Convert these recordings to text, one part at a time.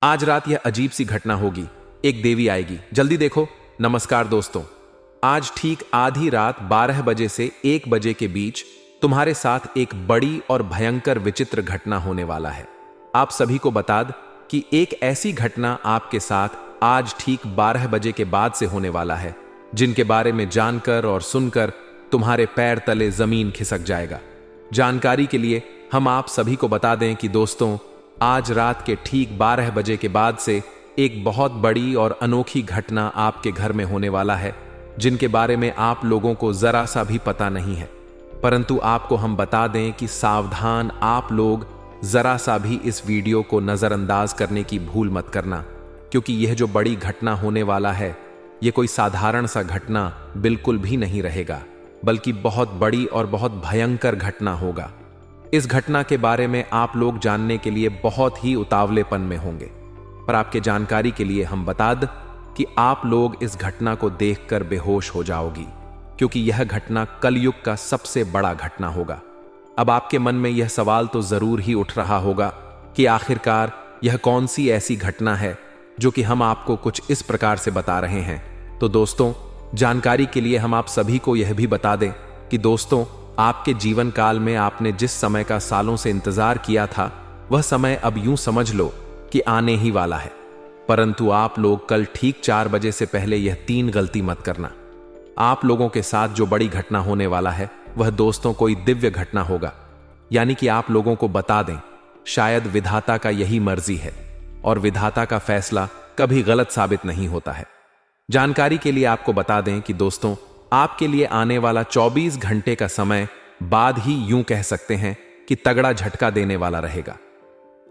आज रात यह अजीब सी घटना होगी। एक देवी आएगी, जल्दी देखो। नमस्कार दोस्तों, आज ठीक आधी रात 12 बजे से 1 बजे के बीच तुम्हारे साथ एक बड़ी और भयंकर विचित्र घटना होने वाला है। आप सभी को बता दें कि एक ऐसी घटना आपके साथ आज ठीक 12 बजे के बाद से होने वाला है, जिनके बारे में जानकर और सुनकर तुम्हारे पैर तले जमीन खिसक जाएगा। जानकारी के लिए हम आप सभी को बता दें कि दोस्तों, आज रात के ठीक 12 बजे के बाद से एक बहुत बड़ी और अनोखी घटना आपके घर में होने वाला है, जिनके बारे में आप लोगों को जरा सा भी पता नहीं है। परंतु आपको हम बता दें कि सावधान, आप लोग जरा सा भी इस वीडियो को नजरअंदाज करने की भूल मत करना, क्योंकि यह जो बड़ी घटना होने वाला है, यह कोई साधारण सा घटना बिल्कुल भी नहीं रहेगा, बल्कि बहुत बड़ी और बहुत भयंकर घटना होगा। इस घटना के बारे में आप लोग जानने के लिए बहुत ही उतावलेपन में होंगे, पर आपके जानकारी के लिए हम बता दें कि आप लोग इस घटना को देखकर बेहोश हो जाओगी, क्योंकि यह घटना कलयुग का सबसे बड़ा घटना होगा। अब आपके मन में यह सवाल तो जरूर ही उठ रहा होगा कि आखिरकार यह कौन सी ऐसी घटना है जो कि हम आपको कुछ इस प्रकार से बता रहे हैं। तो दोस्तों, जानकारी के लिए हम आप सभी को यह भी बता दें कि दोस्तों, आपके जीवन काल में आपने जिस समय का सालों से इंतजार किया था, वह समय अब यूं समझ लो कि आने ही वाला है। परंतु आप लोग कल ठीक 4 बजे से पहले यह 3 गलती मत करना। आप लोगों के साथ जो बड़ी घटना होने वाला है, वह दोस्तों कोई दिव्य घटना होगा। यानी कि आप लोगों को बता दें, शायद विधाता का यही मर्जी है और विधाता का फैसला कभी गलत साबित नहीं होता है। जानकारी के लिए आपको बता दें कि दोस्तों, आपके लिए आने वाला 24 घंटे का समय बाद ही यूं कह सकते हैं कि तगड़ा झटका देने वाला रहेगा।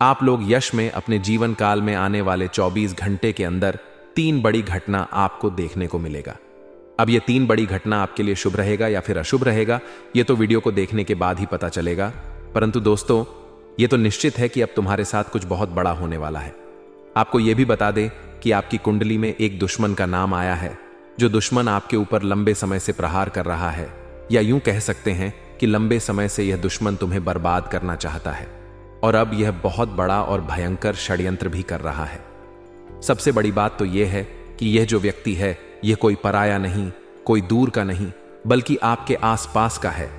आप लोग यश में अपने जीवन काल में आने वाले 24 घंटे के अंदर 3 बड़ी घटना आपको देखने को मिलेगा। अब ये 3 बड़ी घटना आपके लिए शुभ रहेगा या फिर अशुभ रहेगा, ये तो वीडियो को देखने के बाद ही पता चलेगा। परंतु दोस्तों, ये तो निश्चित है कि अब तुम्हारे साथ कुछ बहुत बड़ा होने वाला है। आपको यह भी बता दें कि आपकी कुंडली में एक दुश्मन का नाम आया है, जो दुश्मन आपके ऊपर लंबे समय से प्रहार कर रहा है, या यूं कह सकते हैं कि लंबे समय से यह दुश्मन तुम्हें बर्बाद करना चाहता है, और अब यह बहुत बड़ा और भयंकर षड्यंत्र भी कर रहा है। सबसे बड़ी बात तो यह है कि यह जो व्यक्ति है, यह कोई पराया नहीं, कोई दूर का नहीं, बल्कि आपके आसपास का है।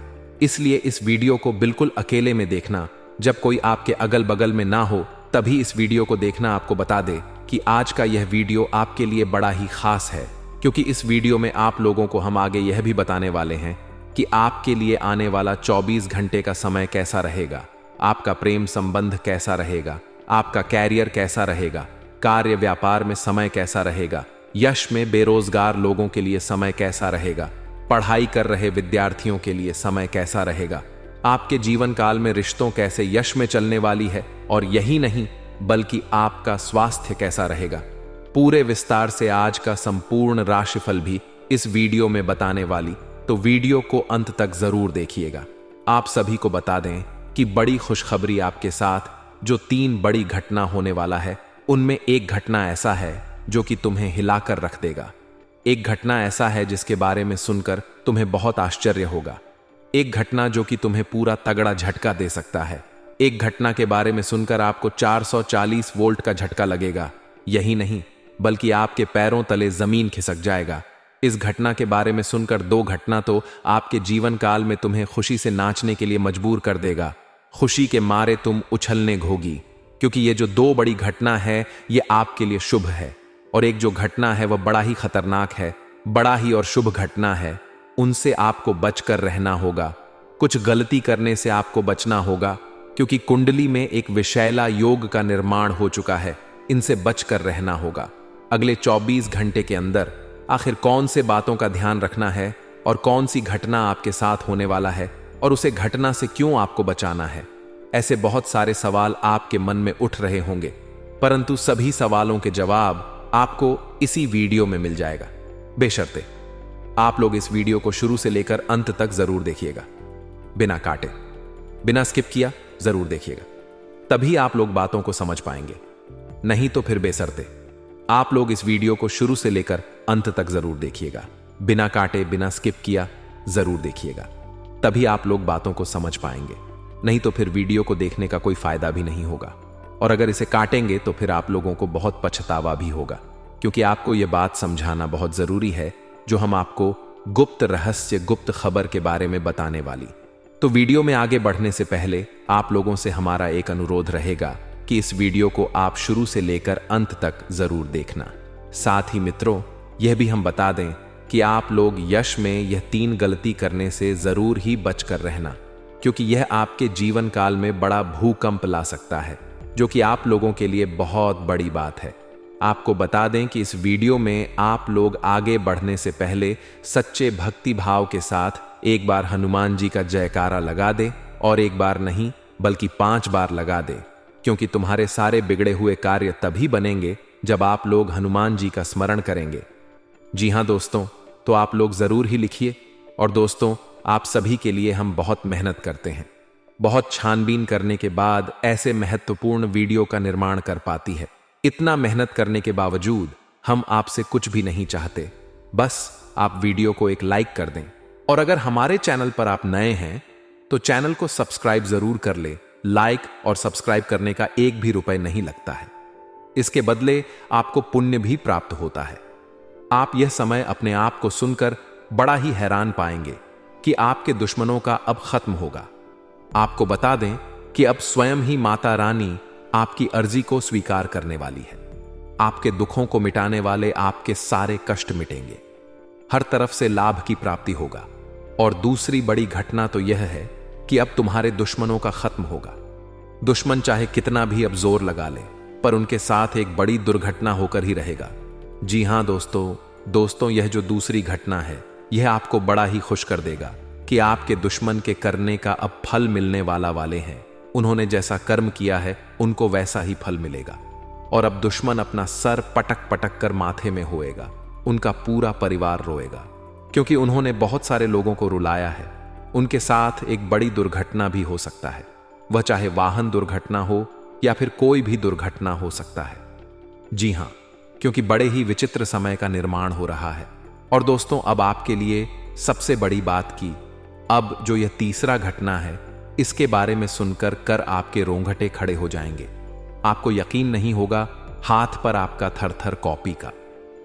इसलिए इस वीडियो को बिल्कुल अकेले में देखना। जब कोई आपके अगल बगल में ना हो, तभी इस वीडियो को देखना। आपको बता दे कि आज का यह वीडियो आपके लिए बड़ा ही खास है, क्योंकि इस वीडियो में आप लोगों को हम आगे यह भी बताने वाले हैं कि आपके लिए आने वाला 24 घंटे का समय कैसा रहेगा, आपका प्रेम संबंध कैसा रहेगा, आपका कैरियर कैसा रहेगा, कार्य व्यापार में समय कैसा रहेगा, यश में बेरोजगार लोगों के लिए समय कैसा रहेगा, पढ़ाई कर रहे विद्यार्थियों के लिए समय कैसा रहेगा, आपके जीवन काल में रिश्तों कैसे यश में चलने वाली है, और यही नहीं बल्कि आपका स्वास्थ्य कैसा रहेगा। पूरे विस्तार से आज का संपूर्ण राशिफल भी इस वीडियो में बताने वाली, तो वीडियो को अंत तक जरूर देखिएगा। आप सभी को बता दें कि बड़ी खुशखबरी आपके साथ जो 3 बड़ी घटना होने वाला है, उनमें एक घटना ऐसा है जो कि तुम्हें हिलाकर रख देगा। एक घटना ऐसा है जिसके बारे में सुनकर तुम्हें बहुत आश्चर्य होगा। एक घटना जो कि तुम्हें पूरा तगड़ा झटका दे सकता है। एक घटना के बारे में सुनकर आपको 440 वोल्ट का झटका लगेगा। यही नहीं बल्कि आपके पैरों तले जमीन खिसक जाएगा। इस घटना के बारे में सुनकर 2 घटना तो आपके जीवन काल में तुम्हें खुशी से नाचने के लिए मजबूर कर देगा। खुशी के मारे तुम उछलने घोगी, क्योंकि ये जो 2 बड़ी घटना है, ये आपके लिए शुभ है। और एक जो घटना है वह बड़ा ही खतरनाक है, बड़ा ही और शुभ घटना है। उनसे आपको बचकर रहना होगा। कुछ गलती करने से आपको बचना होगा, क्योंकि कुंडली में एक विषैला योग का निर्माण हो चुका है। इनसे बचकर रहना होगा। अगले 24 घंटे के अंदर आखिर कौन से बातों का ध्यान रखना है और कौन सी घटना आपके साथ होने वाला है और उसे घटना से क्यों आपको बचाना है, ऐसे बहुत सारे सवाल आपके मन में उठ रहे होंगे। परंतु सभी सवालों के जवाब आपको इसी वीडियो में मिल जाएगा। बेशर्ते आप लोग इस वीडियो को शुरू से लेकर अंत तक जरूर देखिएगा, बिना काटे, बिना स्किप किया जरूर देखिएगा। तभी आप लोग बातों को समझ पाएंगे। नहीं तो फिर बेसरते आप लोग इस वीडियो को शुरू से लेकर अंत तक जरूर देखिएगा, बिना काटे, बिना स्किप किया जरूर देखिएगा। तभी आप लोग बातों को समझ पाएंगे। नहीं तो फिर वीडियो को देखने का कोई फायदा भी नहीं होगा। और अगर इसे काटेंगे तो फिर आप लोगों को बहुत पछतावा भी होगा, क्योंकि आपको यह बात समझाना बहुत जरूरी है जो हम आपको गुप्त रहस्य, गुप्त खबर के बारे में बताने वाली। तो वीडियो में आगे बढ़ने से पहले आप लोगों से हमारा एक अनुरोध रहेगा कि इस वीडियो को आप शुरू से लेकर अंत तक जरूर देखना। साथ ही मित्रों, यह भी हम बता दें कि आप लोग यश में यह 3 गलती करने से जरूर ही बचकर रहना, क्योंकि यह आपके जीवन काल में बड़ा भूकंप ला सकता है, जो कि आप लोगों के लिए बहुत बड़ी बात है। आपको बता दें कि इस वीडियो में आप लोग आगे बढ़ने से पहले सच्चे भक्ति भाव के साथ एक बार हनुमान जी का जयकारा लगा दे, और एक बार नहीं बल्कि 5 बार लगा दे, क्योंकि तुम्हारे सारे बिगड़े हुए कार्य तभी बनेंगे जब आप लोग हनुमान जी का स्मरण करेंगे। जी हाँ दोस्तों, तो आप लोग जरूर ही लिखिए। और दोस्तों, आप सभी के लिए हम बहुत मेहनत करते हैं, बहुत छानबीन करने के बाद ऐसे महत्वपूर्ण वीडियो का निर्माण कर पाती है। इतना मेहनत करने के बावजूद हम आपसे कुछ भी नहीं चाहते, बस आप वीडियो को एक लाइक कर दें। और अगर हमारे चैनल पर आप नए हैं तो चैनल को सब्सक्राइब जरूर कर ले। लाइक और सब्सक्राइब करने का एक भी रुपए नहीं लगता है, इसके बदले आपको पुण्य भी प्राप्त होता है। आप यह समय अपने आप को सुनकर बड़ा ही हैरान पाएंगे कि आपके दुश्मनों का अब खत्म होगा। आपको बता दें कि अब स्वयं ही माता रानी आपकी अर्जी को स्वीकार करने वाली है। आपके दुखों को मिटाने वाले आपके सारे कष्ट मिटेंगे, हर तरफ से लाभ की प्राप्ति होगा। और दूसरी बड़ी घटना तो यह है कि अब तुम्हारे दुश्मनों का खत्म होगा। दुश्मन चाहे कितना भी अब जोर लगा ले, पर उनके साथ एक बड़ी दुर्घटना होकर ही रहेगा। जी हां दोस्तों, यह जो दूसरी घटना है, यह आपको बड़ा ही खुश कर देगा कि आपके दुश्मन के करने का अब फल मिलने वाले हैं। उन्होंने जैसा कर्म किया है उनको वैसा ही फल मिलेगा। और अब दुश्मन अपना सर पटक पटक कर माथे में होएगा, उनका पूरा परिवार रोएगा, क्योंकि उन्होंने बहुत सारे लोगों को रुलाया है। उनके साथ एक बड़ी दुर्घटना भी हो सकता है, वह चाहे वाहन दुर्घटना हो या फिर कोई भी दुर्घटना हो सकता है। जी हां, क्योंकि बड़े ही विचित्र समय का निर्माण हो रहा है। और दोस्तों, अब आपके लिए सबसे बड़ी बात की, अब जो यह तीसरा घटना है, इसके बारे में सुनकर कर आपके रोंगटे खड़े हो जाएंगे। आपको यकीन नहीं होगा हाथ पर आपका थर-थर कॉपी का,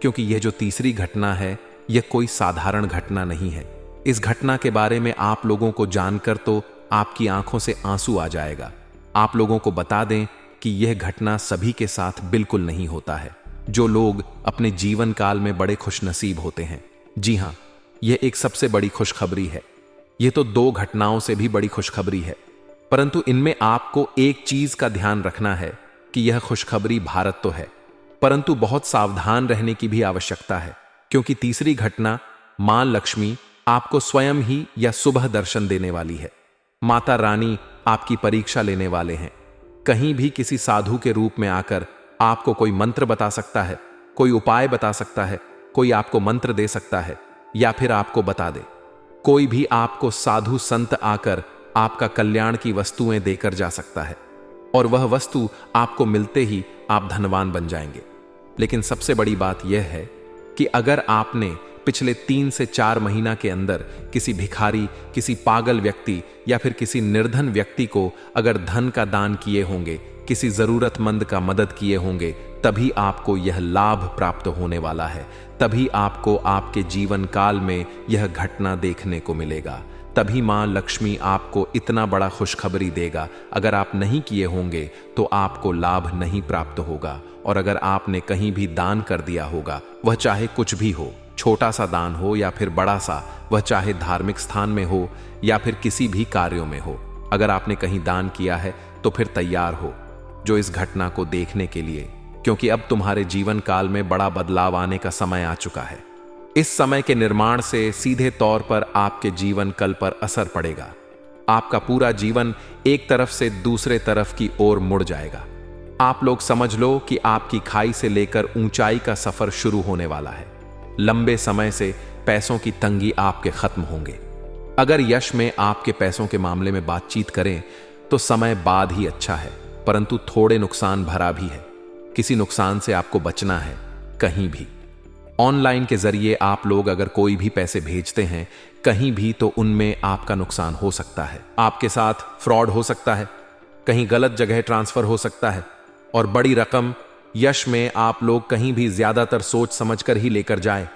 क्योंकि यह जो तीसरी घटना है, यह कोई साधारण घटना नहीं है। इस घटना के बारे में आप लोगों को जानकर तो आपकी आंखों से आंसू आ जाएगा। आप लोगों को बता दें कि यह घटना सभी के साथ बिल्कुल नहीं होता है, जो लोग अपने जीवन काल में बड़े खुशनसीब होते हैं। जी हां, यह एक सबसे बड़ी खुशखबरी है। यह तो 2 घटनाओं से भी बड़ी खुशखबरी है, परंतु इनमें आपको एक चीज का ध्यान रखना है कि यह खुशखबरी भारत तो है, परंतु बहुत सावधान रहने की भी आवश्यकता है, क्योंकि तीसरी घटना मां लक्ष्मी आपको स्वयं ही या सुबह दर्शन देने वाली है। माता रानी आपकी परीक्षा लेने वाले हैं। कहीं भी किसी साधु के रूप में आकर आपको कोई मंत्र बता सकता है, कोई उपाय बता सकता है, कोई आपको मंत्र दे सकता है या फिर आपको बता दे। कोई भी आपको साधु संत आकर आपका कल्याण की वस्तुएं देकर जा सकता है, और वह वस्तु आपको मिलते ही आप धनवान बन जाएंगे। लेकिन सबसे बड़ी बात यह है कि अगर आपने पिछले 3 से 4 महीना के अंदर किसी भिखारी, किसी पागल व्यक्ति या फिर किसी निर्धन व्यक्ति को अगर धन का दान किए होंगे, किसी जरूरतमंद का मदद किए होंगे, तभी आपको यह लाभ प्राप्त होने वाला है। तभी आपको आपके जीवन काल में यह घटना देखने को मिलेगा। तभी मां लक्ष्मी आपको इतना बड़ा खुशखबरी देगा। अगर आप नहीं किए होंगे तो आपको लाभ नहीं प्राप्त होगा। और अगर आपने कहीं भी दान कर दिया होगा, वह चाहे कुछ भी हो, छोटा सा दान हो या फिर बड़ा सा, वह चाहे धार्मिक स्थान में हो या फिर किसी भी कार्यों में हो, अगर आपने कहीं दान किया है तो फिर तैयार हो जो इस घटना को देखने के लिए, क्योंकि अब तुम्हारे जीवन काल में बड़ा बदलाव आने का समय आ चुका है। इस समय के निर्माण से सीधे तौर पर आपके जीवन कल पर असर पड़ेगा। आपका पूरा जीवन एक तरफ से दूसरे तरफ की ओर मुड़ जाएगा। आप लोग समझ लो कि आपकी खाई से लेकर ऊंचाई का सफर शुरू होने वाला है। लंबे समय से पैसों की तंगी आपके खत्म होंगे। अगर यश में आपके पैसों के मामले में बातचीत करें तो समय बाद ही अच्छा है, परंतु थोड़े नुकसान भरा भी है। किसी नुकसान से आपको बचना है। कहीं भी ऑनलाइन के जरिए आप लोग अगर कोई भी पैसे भेजते हैं कहीं भी, तो उनमें आपका नुकसान हो सकता है। आपके साथ फ्रॉड हो सकता है, कहीं गलत जगह ट्रांसफर हो सकता है, और बड़ी रकम यश में आप लोग कहीं भी ज्यादातर सोच समझकर ही लेकर जाए।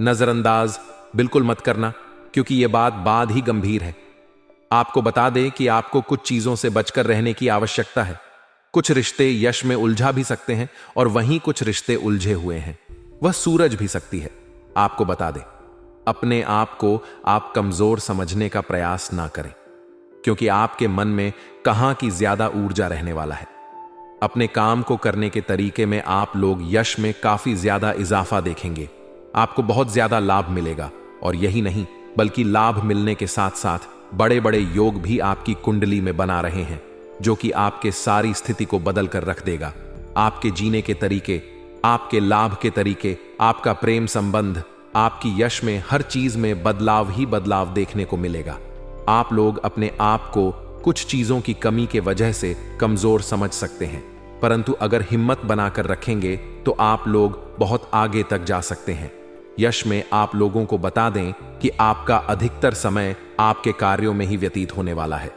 नजरअंदाज बिल्कुल मत करना, क्योंकि यह बात बाद ही गंभीर है। आपको बता दें कि आपको कुछ चीजों से बचकर रहने की आवश्यकता है। कुछ रिश्ते यश में उलझा भी सकते हैं और वहीं कुछ रिश्ते उलझे हुए हैं। वह सूरज भी सकती है। आपको बता दें, अपने आप को आप कमजोर समझने का प्रयास ना करें, क्योंकि आपके मन में कहां की ज्यादा ऊर्जा रहने वाला है। अपने काम को करने के तरीके में आप लोग यश में काफी ज्यादा इजाफा देखेंगे। आपको बहुत ज्यादा लाभ मिलेगा, और यही नहीं बल्कि लाभ मिलने के साथ साथ बड़े बड़े योग भी आपकी कुंडली में बना रहे हैं, जो कि आपके सारी स्थिति को बदल कर रख देगा। आपके जीने के तरीके, आपके लाभ के तरीके, आपका प्रेम संबंध, आपकी यश में हर चीज में बदलाव ही बदलाव देखने को मिलेगा। आप लोग अपने आप को कुछ चीजों की कमी के वजह से कमजोर समझ सकते हैं, परंतु अगर हिम्मत बनाकर रखेंगे तो आप लोग बहुत आगे तक जा सकते हैं। यश में आप लोगों को बता दें कि आपका अधिकतर समय आपके कार्यों में ही व्यतीत होने वाला है।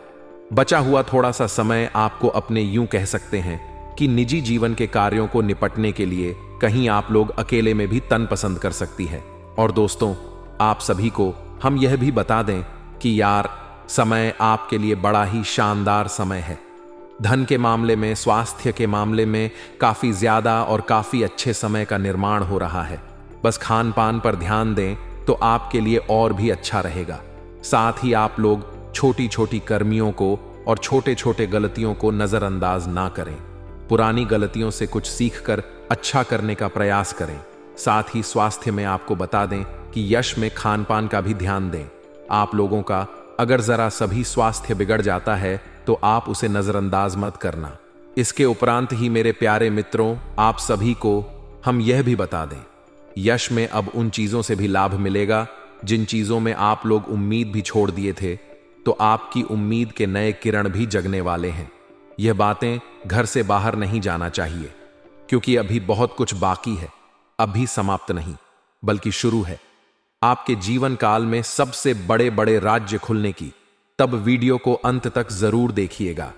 बचा हुआ थोड़ा सा समय आपको अपने यूं कह सकते हैं कि निजी जीवन के कार्यों को निपटने के लिए कहीं आप लोग अकेले में भी तन पसंद कर सकती है। और दोस्तों, आप सभी को हम यह भी बता दें कि यार, समय आपके लिए बड़ा ही शानदार समय है। धन के मामले में, स्वास्थ्य के मामले में काफी ज्यादा और काफी अच्छे समय का निर्माण हो रहा है। बस खान पान पर ध्यान दें तो आपके लिए और भी अच्छा रहेगा। साथ ही आप लोग छोटी छोटी कर्मियों को और छोटे छोटे गलतियों को नजरअंदाज ना करें। पुरानी गलतियों से कुछ सीखकर अच्छा करने का प्रयास करें। साथ ही स्वास्थ्य में आपको बता दें कि यश में खान पान का भी ध्यान दें। आप लोगों का अगर जरा सभी स्वास्थ्य बिगड़ जाता है तो आप उसे नजरअंदाज मत करना। इसके उपरांत ही मेरे प्यारे मित्रों, आप सभी को हम यह भी बता दें, यश में अब उन चीजों से भी लाभ मिलेगा जिन चीजों में आप लोग उम्मीद भी छोड़ दिए थे, तो आपकी उम्मीद के नए किरण भी जगने वाले हैं। यह बातें घर से बाहर नहीं जाना चाहिए, क्योंकि अभी बहुत कुछ बाकी है। अभी समाप्त नहीं बल्कि शुरू है। आपके जीवन काल में सबसे बड़े बड़े राज्य खुलने की, तब वीडियो को अंत तक जरूर देखिएगा।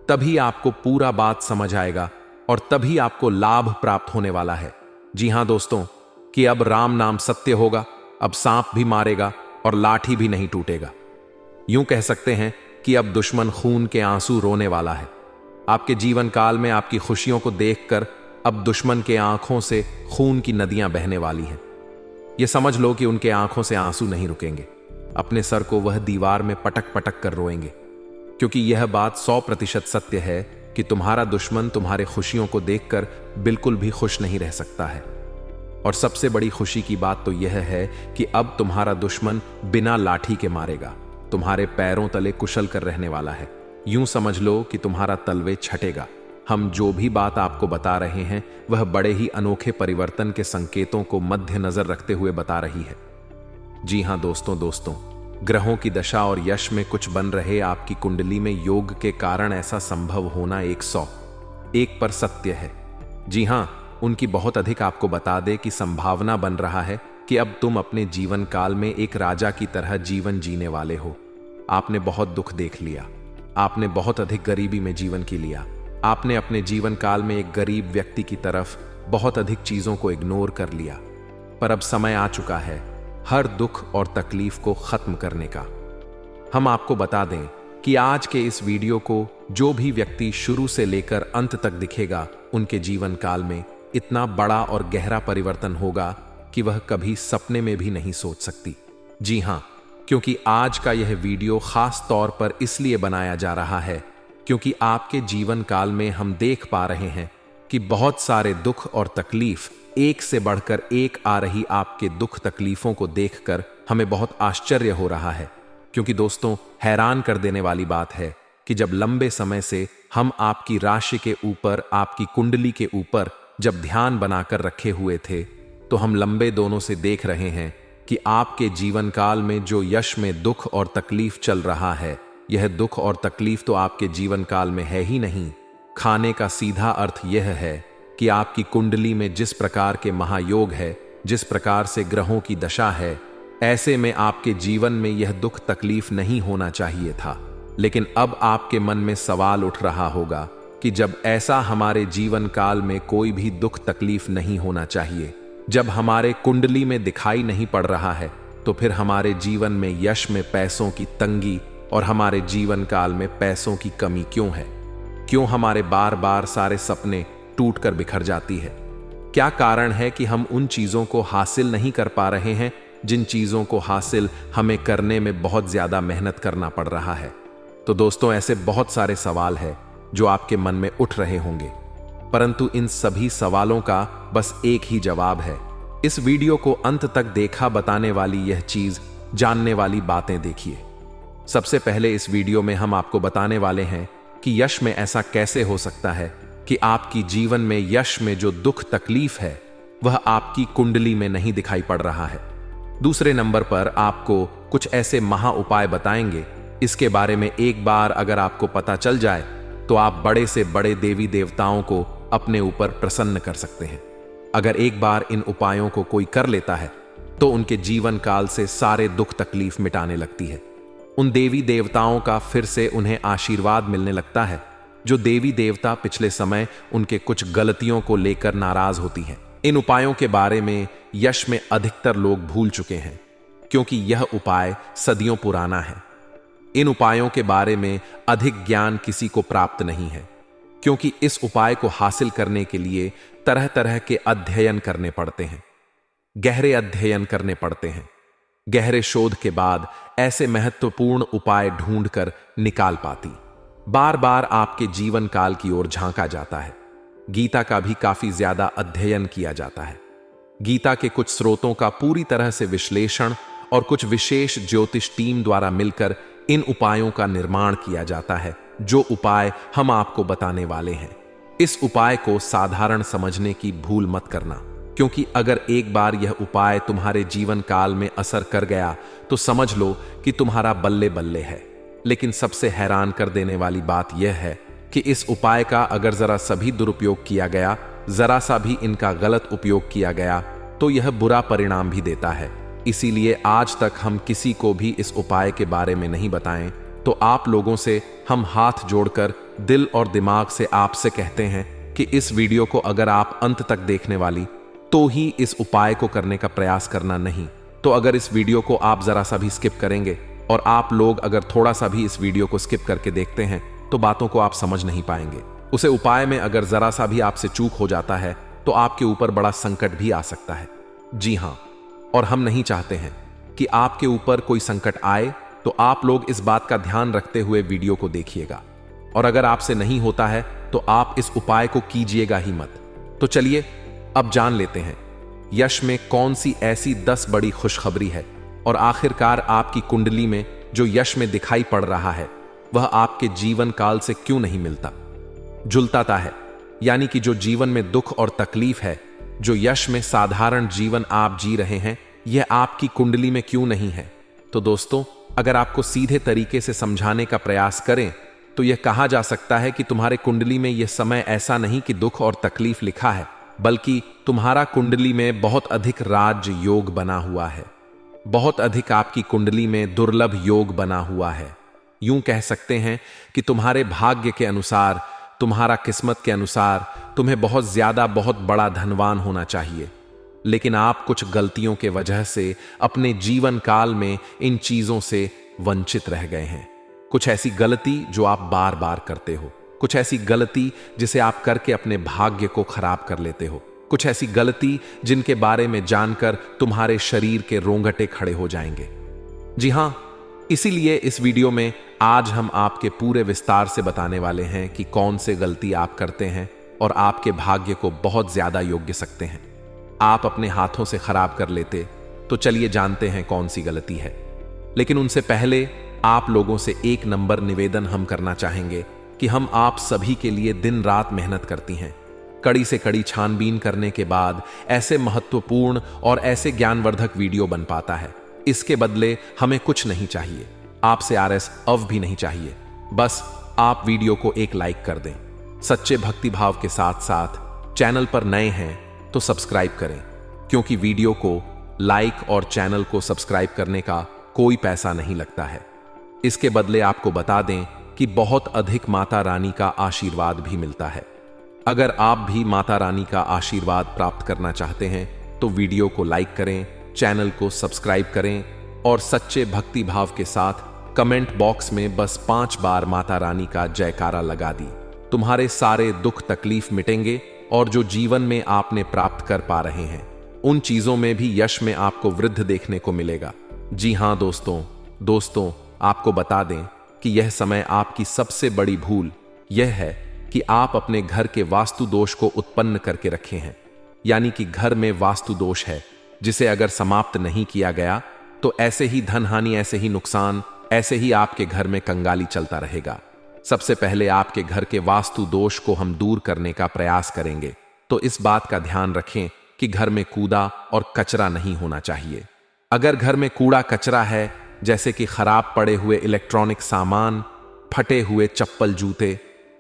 तभी आपको पूरा बात समझ आएगा और तभी आपको लाभ प्राप्त होने वाला है। जी हां दोस्तों, कि अब राम नाम सत्य होगा। अब सांप भी मारेगा और लाठी भी नहीं टूटेगा। यूं कह सकते हैं कि अब दुश्मन खून के आंसू रोने वाला है। आपके जीवन काल में आपकी खुशियों को देखकर अब दुश्मन के आंखों से खून की नदियां बहने वाली हैं। यह समझ लो कि उनके आंखों से आंसू नहीं रुकेंगे। अपने सर को वह दीवार में पटक पटक कर रोएंगे, क्योंकि यह बात 100% सत्य है कि तुम्हारा दुश्मन तुम्हारे खुशियों को देखकर बिल्कुल भी खुश नहीं रह सकता है। और सबसे बड़ी खुशी की बात तो यह है कि अब तुम्हारा दुश्मन बिना लाठी के मारेगा, तुम्हारे पैरों तले कुशल कर रहने वाला है। यूं समझ लो कि तुम्हारा तलवे छटेगा। हम जो भी बात आपको बता रहे हैं वह बड़े ही अनोखे परिवर्तन के संकेतों को मद्देनजर रखते हुए बता रही है। जी हां दोस्तों, ग्रहों की दशा और यश में कुछ बन रहे आपकी कुंडली में योग के कारण ऐसा संभव होना 101 पर सत्य है। जी हां, उनकी बहुत अधिक आपको बता दे कि संभावना बन रहा है कि अब तुम अपने जीवन काल में एक राजा की तरह जीवन जीने वाले हो। आपने बहुत दुख देख लिया, आपने बहुत अधिक गरीबी में जीवन की लिया, आपने अपने जीवन काल में एक गरीब व्यक्ति की तरफ बहुत अधिक चीजों को इग्नोर कर लिया। पर अब समय आ चुका है हर दुख और तकलीफ को खत्म करने का। हम आपको बता दें कि आज के इस वीडियो को जो भी व्यक्ति शुरू से लेकर अंत तक दिखेगा, उनके जीवन काल में इतना बड़ा और गहरा परिवर्तन होगा कि वह कभी सपने में भी नहीं सोच सकती। जी हां, क्योंकि आज का यह वीडियो खास तौर पर इसलिए बनाया जा रहा है क्योंकि आपके जीवन काल में हम देख पा रहे हैं कि बहुत सारे दुख और तकलीफ एक से बढ़कर एक आ रही। आपके दुख तकलीफों को देखकर हमें बहुत आश्चर्य हो रहा है, क्योंकि दोस्तों, हैरान कर देने वाली बात है कि जब लंबे समय से हम आपकी राशि के ऊपर, आपकी कुंडली के ऊपर जब ध्यान बनाकर रखे हुए थे, तो हम लंबे दोनों से देख रहे हैं कि आपके जीवन काल में जो यश में दुख और तकलीफ चल रहा है, यह दुख और तकलीफ तो आपके जीवन काल में है ही नहीं। खाने का सीधा अर्थ यह है कि आपकी कुंडली में जिस प्रकार के महायोग है, जिस प्रकार से ग्रहों की दशा है, ऐसे में आपके जीवन में यह दुख तकलीफ नहीं होना चाहिए था। लेकिन अब आपके मन में सवाल उठ रहा होगा कि जब ऐसा हमारे जीवन काल में कोई भी दुख तकलीफ नहीं होना चाहिए, जब हमारे कुंडली में दिखाई नहीं पड़ रहा है, तो फिर हमारे जीवन में यश में पैसों की तंगी और हमारे जीवन काल में पैसों की कमी क्यों है? क्यों हमारे बार बार सारे सपने टूट कर बिखर जाती है? क्या कारण है कि हम उन चीजों को हासिल नहीं कर पा रहे हैं जिन चीजों को हासिल हमें करने में बहुत ज्यादा मेहनत करना पड़ रहा है? तो दोस्तों, ऐसे बहुत सारे सवाल हैं जो आपके मन में उठ रहे होंगे, परंतु इन सभी सवालों का बस एक ही जवाब है। इस वीडियो को अंत तक देखा बताने वाली यह चीज, जानने वाली बातें देखिए। सबसे पहले इस वीडियो में हम आपको बताने वाले हैं कि यश में ऐसा कैसे हो सकता है कि आपकी जीवन में यश में जो दुख तकलीफ है वह आपकी कुंडली में नहीं दिखाई पड़ रहा है। दूसरे नंबर पर आपको कुछ ऐसे महा उपाय बताएंगे, इसके बारे में एक बार अगर आपको पता चल जाए तो आप बड़े से बड़े देवी देवताओं को अपने ऊपर प्रसन्न कर सकते हैं। अगर एक बार इन उपायों को कोई कर लेता है तो उनके जीवन काल से सारे दुख तकलीफ मिटाने लगती है। उन देवी देवताओं का फिर से उन्हें आशीर्वाद मिलने लगता है, जो देवी देवता पिछले समय उनके कुछ गलतियों को लेकर नाराज होती हैं। इन उपायों के बारे में यश में अधिकतर लोग भूल चुके हैं, क्योंकि यह उपाय सदियों पुराना है। इन उपायों के बारे में अधिक ज्ञान किसी को प्राप्त नहीं है, क्योंकि इस उपाय को हासिल करने के लिए तरह तरह के अध्ययन करने पड़ते हैं, गहरे अध्ययन करने पड़ते हैं। गहरे शोध के बाद ऐसे महत्वपूर्ण उपाय ढूंढकर निकाल पाती। बार बार आपके जीवन काल की ओर झांका जाता है। गीता का भी काफी ज्यादा अध्ययन किया जाता है। गीता के कुछ स्रोतों का पूरी तरह से विश्लेषण और कुछ विशेष ज्योतिष टीम द्वारा मिलकर इन उपायों का निर्माण किया जाता है, जो उपाय हम आपको बताने वाले हैं। इस उपाय को साधारण समझने की भूल मत करना, क्योंकि अगर एक बार यह उपाय तुम्हारे जीवन काल में असर कर गया तो समझ लो कि तुम्हारा बल्ले बल्ले है। लेकिन सबसे हैरान कर देने वाली बात यह है कि इस उपाय का अगर जरा सा भी दुरुपयोग किया गया, जरा सा भी इनका गलत उपयोग किया गया, तो यह बुरा परिणाम भी देता है। इसीलिए आज तक हम किसी को भी इस उपाय के बारे में नहीं बताएं। तो आप लोगों से हम हाथ जोड़कर दिल और दिमाग से आपसे कहते हैं कि इस वीडियो को अगर आप अंत तक देखने वाली तो ही इस उपाय को करने का प्रयास करना, नहीं तो अगर इस वीडियो को आप जरा सा भी स्किप करेंगे और आप लोग अगर थोड़ा सा भी इस वीडियो को स्किप करके देखते हैं तो बातों को आप समझ नहीं पाएंगे। उसे उपाय में अगर जरा सा भी आपसे चूक हो जाता है तो आपके ऊपर बड़ा संकट भी आ सकता है। जी हां, और हम नहीं चाहते हैं कि आपके ऊपर कोई संकट आए, तो आप लोग इस बात का ध्यान रखते हुए वीडियो को देखिएगा। और अगर आपसे नहीं होता है तो आप इस उपाय को कीजिएगा ही मत। तो चलिए अब जान लेते हैं यश में कौन सी ऐसी 10 बड़ी खुशखबरी है और आखिरकार आपकी कुंडली में जो यश में दिखाई पड़ रहा है वह आपके जीवन काल से क्यों नहीं मिलता, जुलताता है। यानी कि जो जीवन में दुख और तकलीफ है, जो यश में साधारण जीवन आप जी रहे हैं, यह आपकी कुंडली में क्यों नहीं है। तो दोस्तों, अगर आपको सीधे तरीके से समझाने का प्रयास करें तो यह कहा जा सकता है कि तुम्हारे कुंडली में यह समय ऐसा नहीं कि दुख और तकलीफ लिखा है, बल्कि तुम्हारा कुंडली में बहुत अधिक राज योग बना हुआ है। बहुत अधिक आपकी कुंडली में दुर्लभ योग बना हुआ है। यूं कह सकते हैं कि तुम्हारे भाग्य के अनुसार, तुम्हारा किस्मत के अनुसार तुम्हें बहुत ज्यादा बहुत बड़ा धनवान होना चाहिए, लेकिन आप कुछ गलतियों के वजह से अपने जीवन काल में इन चीजों से वंचित रह गए हैं। कुछ ऐसी गलती जो आप बार बार करते हो, कुछ ऐसी गलती जिसे आप करके अपने भाग्य को खराब कर लेते हो, कुछ ऐसी गलती जिनके बारे में जानकर तुम्हारे शरीर के रोंगटे खड़े हो जाएंगे। जी हां, इसीलिए इस वीडियो में आज हम आपके पूरे विस्तार से बताने वाले हैं कि कौन से गलती आप करते हैं और आपके भाग्य को बहुत ज्यादा योग्य सकते हैं आप अपने हाथों से खराब कर लेते। तो चलिए जानते हैं कौन सी गलती है। लेकिन उनसे पहले आप लोगों से एक नंबर निवेदन हम करना चाहेंगे कि हम आप सभी के लिए दिन रात मेहनत करती हैं। कड़ी से कड़ी छानबीन करने के बाद ऐसे महत्वपूर्ण और ऐसे ज्ञानवर्धक वीडियो बन पाता है। इसके बदले हमें कुछ नहीं चाहिए, आपसे RS अव भी नहीं चाहिए। बस आप वीडियो को एक लाइक कर दें। सच्चे भक्तिभाव के साथ साथ चैनल पर नए हैं तो सब्सक्राइब करें, क्योंकि वीडियो को लाइक और चैनल को सब्सक्राइब करने का कोई पैसा नहीं लगता है। इसके बदले आपको बता दें कि बहुत अधिक माता रानी का आशीर्वाद भी मिलता है। अगर आप भी माता रानी का आशीर्वाद प्राप्त करना चाहते हैं तो वीडियो को लाइक करें, चैनल को सब्सक्राइब करें और सच्चे भक्ति भाव के साथ कमेंट बॉक्स में बस 5 बार माता रानी का जयकारा लगा दी। तुम्हारे सारे दुख तकलीफ मिटेंगे और जो जीवन में आपने प्राप्त कर पा रहे हैं उन चीजों में भी यश में आपको वृद्धि देखने को मिलेगा। जी हां दोस्तों, आपको बता दें कि यह समय आपकी सबसे बड़ी भूल यह है कि आप अपने घर के वास्तु दोष को उत्पन्न करके रखे हैं। यानी कि घर में वास्तु दोष है जिसे अगर समाप्त नहीं किया गया तो ऐसे ही धन हानि, ऐसे ही नुकसान, ऐसे ही आपके घर में कंगाली चलता रहेगा। सबसे पहले आपके घर के वास्तु दोष को हम दूर करने का प्रयास करेंगे। तो इस बात का ध्यान रखें कि घर में कूड़ा और कचरा नहीं होना चाहिए। अगर घर में कूड़ा कचरा है, जैसे कि खराब पड़े हुए इलेक्ट्रॉनिक सामान, फटे हुए चप्पल जूते,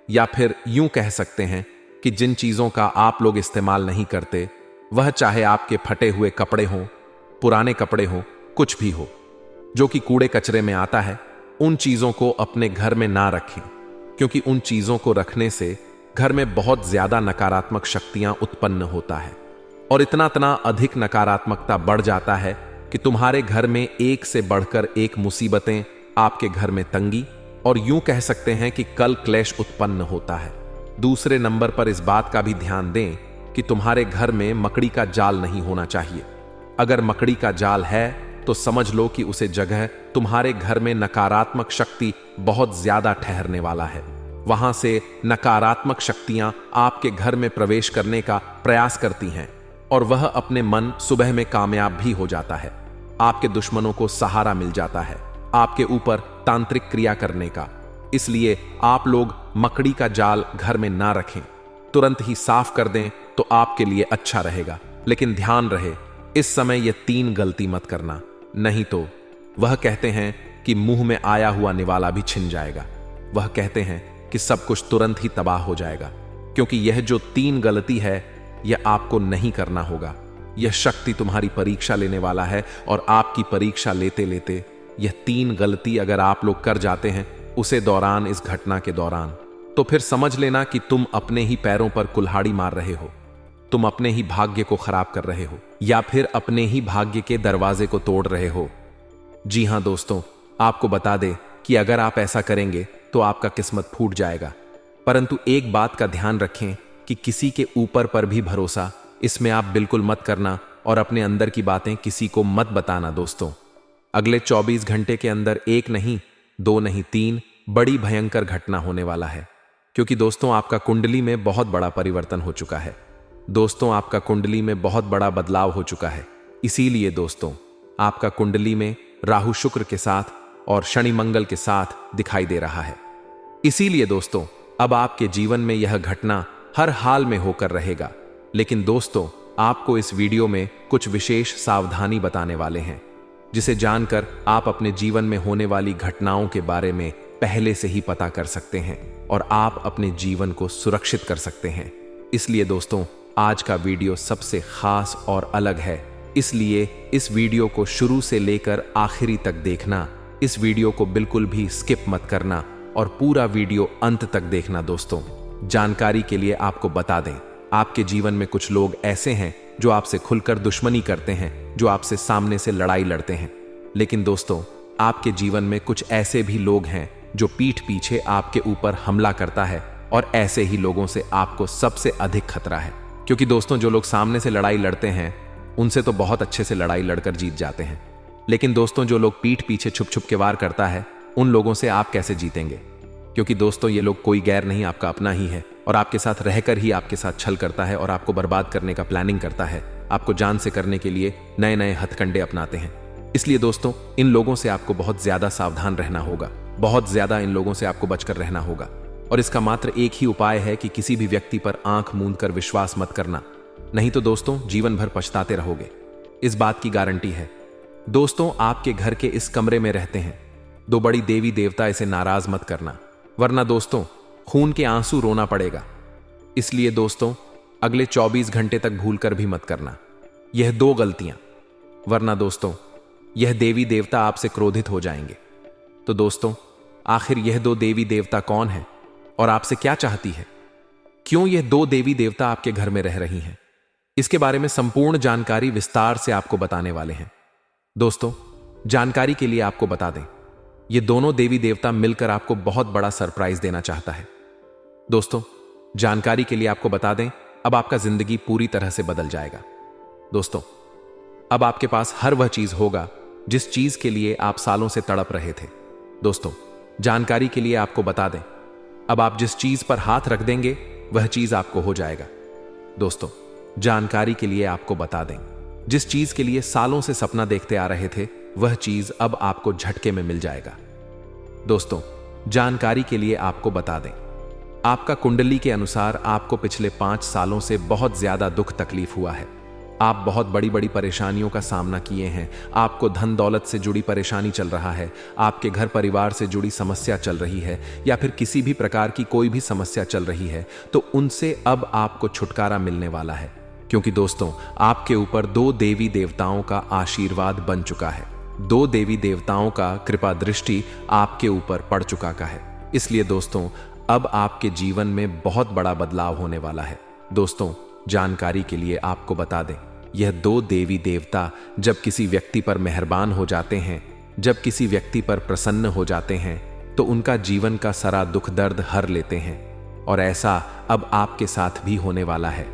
या फिर यूं कह सकते हैं कि जिन चीजों का आप लोग इस्तेमाल नहीं करते, वह चाहे आपके फटे हुए कपड़े हों, पुराने कपड़े हों, कुछ भी हो जो कि कूड़े कचरे में आता है, उन चीजों को अपने घर में ना रखें, क्योंकि उन चीजों को रखने से घर में बहुत ज्यादा नकारात्मक शक्तियां उत्पन्न होता है और इतना अधिक नकारात्मकता बढ़ जाता है कि तुम्हारे घर में एक से बढ़कर एक मुसीबतें, आपके घर में तंगी और यूं कह सकते हैं कि कल क्लेश उत्पन्न होता है। दूसरे नंबर पर इस बात का भी ध्यान दें कि तुम्हारे घर में मकड़ी का जाल नहीं होना चाहिए। अगर मकड़ी का जाल है तो समझ लो कि उसे जगह तुम्हारे घर में नकारात्मक शक्ति बहुत ज्यादा ठहरने वाला है। वहां से नकारात्मक शक्तियां आपके घर में प्रवेश करने का प्रयास करती हैं और वह अपने मन सुबह में कामयाब भी हो जाता है। आपके दुश्मनों को सहारा मिल जाता है आपके ऊपर तांत्रिक क्रिया करने का। इसलिए आप लोग मकड़ी का जाल घर में ना रखें, तुरंत ही साफ कर दें तो आपके लिए अच्छा रहेगा। लेकिन ध्यान रहे, इस समय यह 3 गलती मत करना, नहीं तो वह कहते हैं कि मुंह में आया हुआ निवाला भी छिन जाएगा। वह कहते हैं कि सब कुछ तुरंत ही तबाह हो जाएगा, क्योंकि यह जो 3 गलती है यह आपको नहीं करना होगा। यह शक्ति तुम्हारी परीक्षा लेने वाला है और आपकी परीक्षा लेते लेते यह 3 गलती अगर आप लोग कर जाते हैं उसे दौरान, इस घटना के दौरान, तो फिर समझ लेना कि तुम अपने ही पैरों पर कुल्हाड़ी मार रहे हो, तुम अपने ही भाग्य को खराब कर रहे हो या फिर अपने ही भाग्य के दरवाजे को तोड़ रहे हो। जी हां दोस्तों, आपको बता दे कि अगर आप ऐसा करेंगे तो आपका किस्मत फूट जाएगा। परंतु एक बात का ध्यान रखें कि किसी के ऊपर पर भी भरोसा इसमें आप बिल्कुल मत करना और अपने अंदर की बातें किसी को मत बताना। दोस्तों, अगले 24 घंटे के अंदर 1 नहीं, 2 नहीं, 3 बड़ी भयंकर घटना होने वाला है, क्योंकि दोस्तों आपका कुंडली में बहुत बड़ा परिवर्तन हो चुका है। दोस्तों, आपका कुंडली में बहुत बड़ा बदलाव हो चुका है। इसीलिए दोस्तों आपका कुंडली में राहु शुक्र के साथ और शनि मंगल के साथ दिखाई दे रहा है। इसीलिए दोस्तों अब आपके जीवन में यह घटना हर हाल में होकर रहेगा। लेकिन दोस्तों आपको इस वीडियो में कुछ विशेष सावधानी बताने वाले हैं, जिसे जानकर आप अपने जीवन में होने वाली घटनाओं के बारे में पहले से ही पता कर सकते हैं और आप अपने जीवन को सुरक्षित कर सकते हैं। इसलिए दोस्तों आज का वीडियो सबसे खास और अलग है, इसलिए इस वीडियो को शुरू से लेकर आखिरी तक देखना। इस वीडियो को बिल्कुल भी स्किप मत करना और पूरा वीडियो अंत तक देखना। दोस्तों जानकारी के लिए आपको बता दें, आपके जीवन में कुछ लोग ऐसे हैं जो आपसे खुलकर दुश्मनी करते हैं, जो आपसे सामने से लड़ाई लड़ते हैं। लेकिन दोस्तों आपके जीवन में कुछ ऐसे भी लोग हैं जो पीठ पीछे आपके ऊपर हमला करता है और ऐसे ही लोगों से आपको सबसे अधिक खतरा है। क्योंकि दोस्तों जो लोग सामने से लड़ाई लड़ते हैं उनसे तो बहुत अच्छे से लड़ाई लड़कर जीत जाते हैं, लेकिन दोस्तों जो लोग पीठ पीछे छुप छुप के वार करता है उन लोगों से आप कैसे जीतेंगे? क्योंकि दोस्तों ये लोग कोई गैर नहीं, आपका अपना ही है और आपके साथ रहकर ही आपके साथ छल करता है और आपको बर्बाद करने का प्लानिंग करता है, आपको जान से करने के लिए नए नए हथकंडे अपनाते हैं। इसलिए दोस्तों इन लोगों से आपको बहुत ज्यादा सावधान रहना होगा, बहुत ज्यादा इन लोगों से आपको बचकर रहना होगा। और इसका मात्र एक ही उपाय है कि किसी भी व्यक्ति पर आंख मूंद कर विश्वास मत करना, नहीं तो दोस्तों जीवन भर पछताते रहोगे। इस बात की गारंटी है। दोस्तों आपके घर के इस कमरे में रहते हैं 2 बड़ी देवी देवता, इसे नाराज मत करना, वरना दोस्तों खून के आंसू रोना पड़ेगा। इसलिए दोस्तों अगले 24 घंटे तक भूलकर भी मत करना यह 2 गलतियां, वरना दोस्तों यह देवी देवता आपसे क्रोधित हो जाएंगे। तो दोस्तों आखिर यह दो देवी देवता कौन है और आपसे क्या चाहती है? क्यों यह दो देवी देवता आपके घर में रह रही हैं? इसके बारे में संपूर्ण जानकारी विस्तार से आपको बताने वाले हैं। दोस्तों, जानकारी के लिए आपको बता दें, ये दोनों देवी देवता मिलकर आपको बहुत बड़ा सरप्राइज देना चाहता है। दोस्तों, जानकारी के लिए आपको बता दें, अब आपका जिंदगी पूरी तरह से बदल जाएगा। दोस्तों, अब आपके पास हर वह चीज होगा जिस चीज के लिए आप सालों से तड़प रहे थे। दोस्तों, जानकारी के लिए आपको बता दें, अब आप जिस चीज पर हाथ रख देंगे वह चीज आपको हो जाएगा। दोस्तों, जानकारी के लिए आपको बता दें, जिस चीज के लिए सालों से सपना देखते आ रहे थे वह चीज अब आपको झटके में मिल जाएगा। दोस्तों, जानकारी के लिए आपको बता दें, आपका कुंडली के अनुसार आपको पिछले 5 सालों से बहुत ज्यादा दुख तकलीफ हुआ है। आप बहुत बड़ी बड़ी परेशानियों का सामना किए हैं। आपको धन दौलत से जुड़ी परेशानी चल रहा है, आपके घर परिवार से जुड़ी समस्या चल रही है, या फिर किसी भी प्रकार की कोई भी समस्या चल रही है, तो उनसे अब आपको छुटकारा मिलने वाला है। क्योंकि दोस्तों, आपके ऊपर 2 देवी देवताओं का आशीर्वाद बन चुका है। 2 देवी देवताओं का कृपा दृष्टि आपके ऊपर पड़ चुका का है। इसलिए दोस्तों, अब आपके जीवन में बहुत बड़ा बदलाव होने वाला है। दोस्तों, जानकारी के लिए आपको बता दें, यह 2 देवी देवता जब किसी व्यक्ति पर मेहरबान हो जाते हैं, जब किसी व्यक्ति पर प्रसन्न हो जाते हैं, तो उनका जीवन का सारा दुख दर्द हर लेते हैं। और ऐसा अब आपके साथ भी होने वाला है।